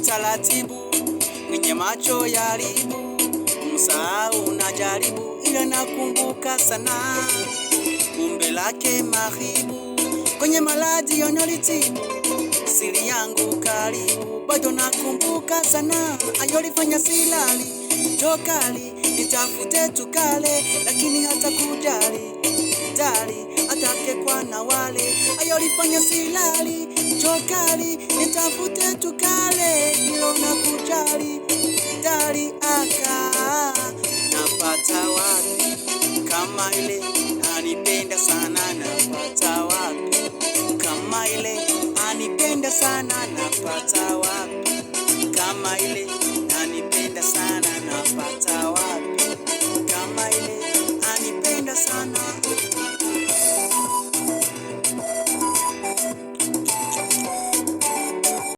mtaratibu, mwenye macho ya aibu, msahau na jaribu, ila nakumbuka sana umbe lake mahibu, kwenye maradhi yanolitibu, siri yangu karibu, bado nakumbuka sana ayolifanya silali, jokali nitafute tukale, lakini hata kujali jali atake kwa na wale, ayolifanya silali, jokali nitafute tukale, ilo na kujali jali aka napata wapi kama ile anipenda sana.